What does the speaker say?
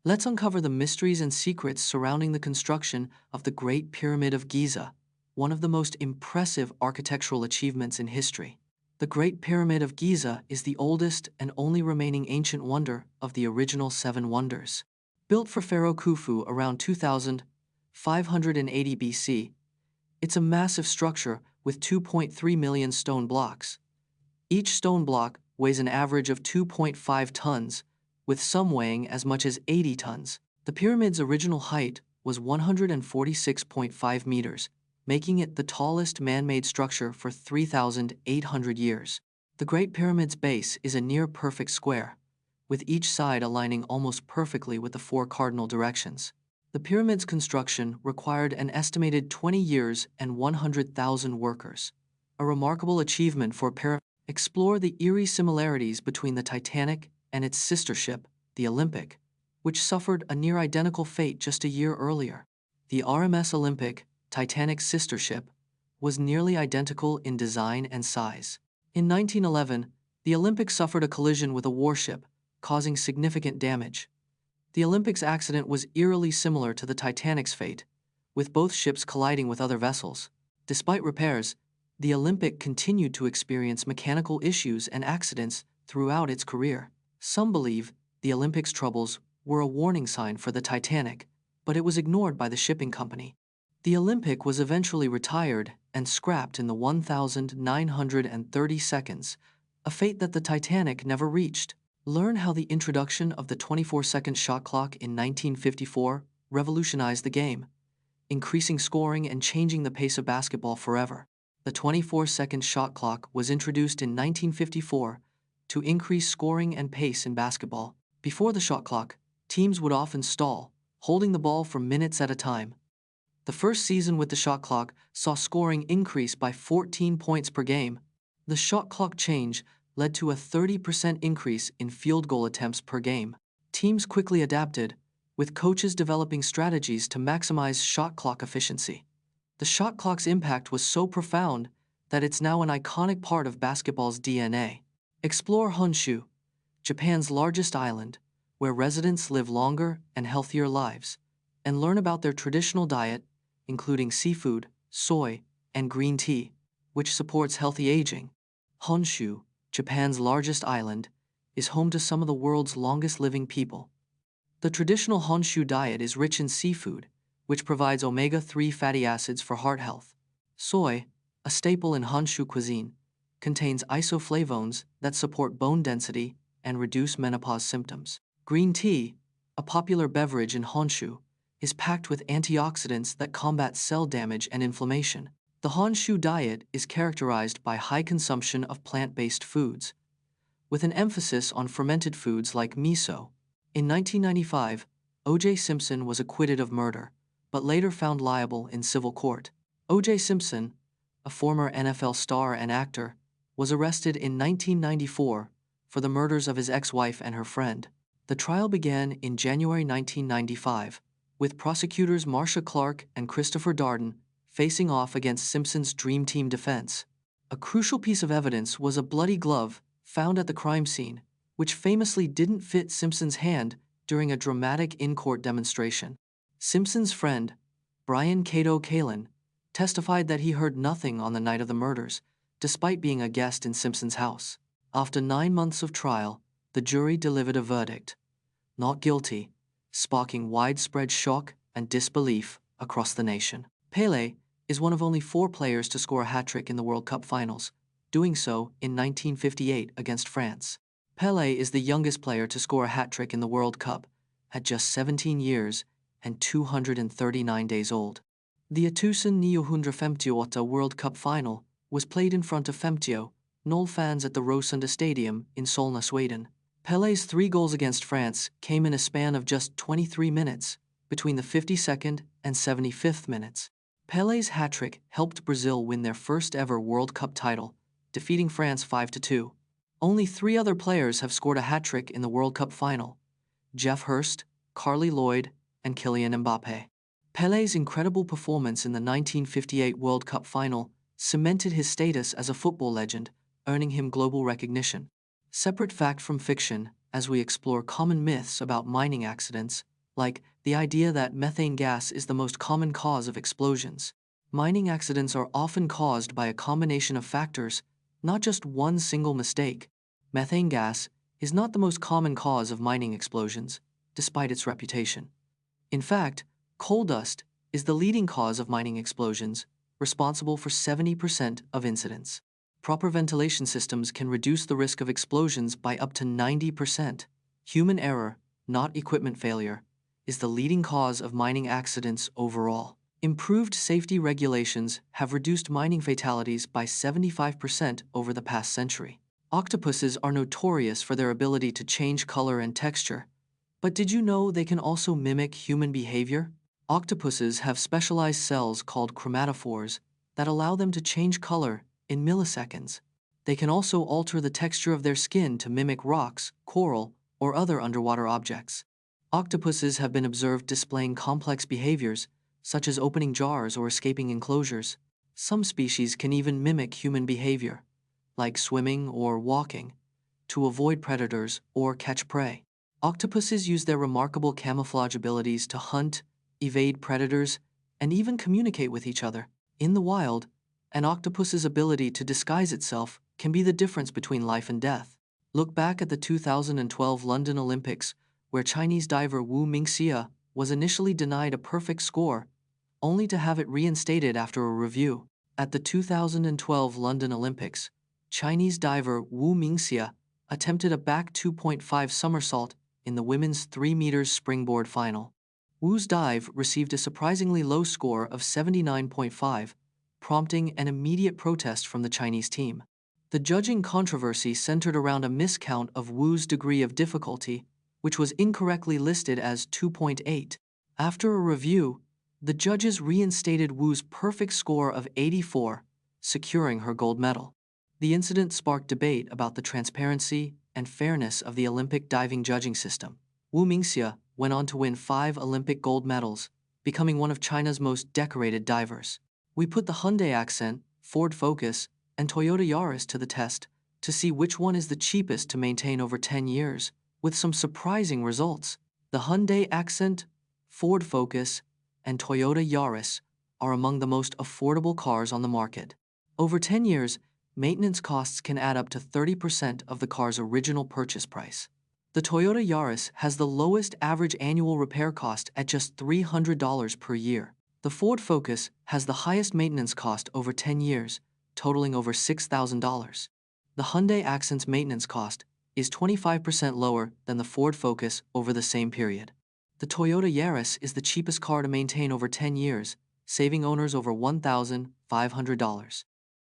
Let's uncover the mysteries and secrets surrounding the construction of the Great Pyramid of Giza, one of the most impressive architectural achievements in history. The Great Pyramid of Giza is the oldest and only remaining ancient wonder of the original seven wonders. Built for Pharaoh Khufu around 2580 BC, it's a massive structure with 2.3 million stone blocks. Each stone block weighs an average of 2.5 tons, with some weighing as much as 80 tons. The pyramid's original height was 146.5 meters, making it the tallest man-made structure for 3,800 years. The Great Pyramid's base is a near-perfect square, with each side aligning almost perfectly with the four cardinal directions. The pyramid's construction required an estimated 20 years and 100,000 workers, a remarkable achievement for a pyramid. Explore the eerie similarities between the Titanic and its sister ship, the Olympic, which suffered a near-identical fate just a year earlier. The RMS Olympic, Titanic's sister ship, was nearly identical in design and size. In 1911, the Olympic suffered a collision with a warship, causing significant damage. The Olympic's accident was eerily similar to the Titanic's fate, with both ships colliding with other vessels. Despite repairs, the Olympic continued to experience mechanical issues and accidents throughout its career. Some believe the Olympic's troubles were a warning sign for the Titanic, but it was ignored by the shipping company. The Olympic was eventually retired and scrapped in the 1,930 seconds, a fate that the Titanic never reached. Learn how the introduction of the 24-second shot clock in 1954 revolutionized the game, increasing scoring and changing the pace of basketball forever. The 24-second shot clock was introduced in 1954 to increase scoring and pace in basketball. Before the shot clock, teams would often stall, holding the ball for minutes at a time. The first season with the shot clock saw scoring increase by 14 points per game. The shot clock change led to a 30% increase in field goal attempts per game. Teams quickly adapted, with coaches developing strategies to maximize shot clock efficiency. The shot clock's impact was so profound that it's now an iconic part of basketball's DNA. Explore Honshu, Japan's largest island, where residents live longer and healthier lives, and learn about their traditional diet, including seafood, soy, and green tea, which supports healthy aging. Honshu, Japan's largest island, is home to some of the world's longest living people. The traditional Honshu diet is rich in seafood, which provides omega-3 fatty acids for heart health. Soy, a staple in Honshu cuisine, contains isoflavones that support bone density and reduce menopause symptoms. Green tea, a popular beverage in Honshu, is packed with antioxidants that combat cell damage and inflammation. The Honshu diet is characterized by high consumption of plant-based foods, with an emphasis on fermented foods like miso. In 1995, O.J. Simpson was acquitted of murder, but later found liable in civil court. O.J. Simpson, a former NFL star and actor, was arrested in 1994 for the murders of his ex-wife and her friend. The trial began in January 1995, with prosecutors Marcia Clark and Christopher Darden facing off against Simpson's Dream Team defense. A crucial piece of evidence was a bloody glove found at the crime scene, which famously didn't fit Simpson's hand during a dramatic in-court demonstration. Simpson's friend, Brian Cato Kalin, testified that he heard nothing on the night of the murders, despite being a guest in Simpson's house. After 9 months of trial, the jury delivered a verdict, not guilty, sparking widespread shock and disbelief across the nation. Pelé is one of only 4 players to score a hat-trick in the World Cup finals, doing so in 1958 against France. Pelé is the youngest player to score a hat-trick in the World Cup, at just 17 years and 239 days old. The 1958 World Cup final was played in front of 50,000 fans at the Rosunda Stadium in Solna, Sweden. Pelé's 3 goals against France came in a span of just 23 minutes, between the 52nd and 75th minutes. Pelé's hat-trick helped Brazil win their first ever World Cup title, defeating France 5-2. Only 3 other players have scored a hat-trick in the World Cup final: Jeff Hurst, Carly Lloyd, and Kylian Mbappé. Pelé's incredible performance in the 1958 World Cup final cemented his status as a football legend, earning him global recognition. Separate fact from fiction, as we explore common myths about mining accidents, like the idea that methane gas is the most common cause of explosions. Mining accidents are often caused by a combination of factors, not just one single mistake. Methane gas is not the most common cause of mining explosions, despite its reputation. In fact, coal dust is the leading cause of mining explosions, responsible for 70% of incidents. Proper ventilation systems can reduce the risk of explosions by up to 90%. Human error, not equipment failure, is the leading cause of mining accidents overall. Improved safety regulations have reduced mining fatalities by 75% over the past century. Octopuses are notorious for their ability to change color and texture. But did you know they can also mimic human behavior? Octopuses have specialized cells called chromatophores that allow them to change color in milliseconds. They can also alter the texture of their skin to mimic rocks, coral, or other underwater objects. Octopuses have been observed displaying complex behaviors, such as opening jars or escaping enclosures. Some species can even mimic human behavior, like swimming or walking, to avoid predators or catch prey. Octopuses use their remarkable camouflage abilities to hunt, evade predators, and even communicate with each other. In the wild, an octopus's ability to disguise itself can be the difference between life and death. Look back at the 2012 London Olympics, where Chinese diver Wu Mingxia was initially denied a perfect score, only to have it reinstated after a review. At the 2012 London Olympics, Chinese diver Wu Mingxia attempted a back 2.5 somersault in the women's 3 meters springboard final. Wu's dive received a surprisingly low score of 79.5, prompting an immediate protest from the Chinese team. The judging controversy centered around a miscount of Wu's degree of difficulty, which was incorrectly listed as 2.8. After a review, the judges reinstated Wu's perfect score of 84, securing her gold medal. The incident sparked debate about the transparency and fairness of the Olympic diving judging system. Wu Mingxia went on to win 5 Olympic gold medals, becoming one of China's most decorated divers. We put the Hyundai Accent, Ford Focus, and Toyota Yaris to the test to see which one is the cheapest to maintain over 10 years, with some surprising results. The Hyundai Accent, Ford Focus, and Toyota Yaris are among the most affordable cars on the market. Over 10 years, maintenance costs can add up to 30% of the car's original purchase price. The Toyota Yaris has the lowest average annual repair cost at just $300 per year. The Ford Focus has the highest maintenance cost over 10 years, totaling over $6,000. The Hyundai Accent's maintenance cost is 25% lower than the Ford Focus over the same period. The Toyota Yaris is the cheapest car to maintain over 10 years, saving owners over $1,500.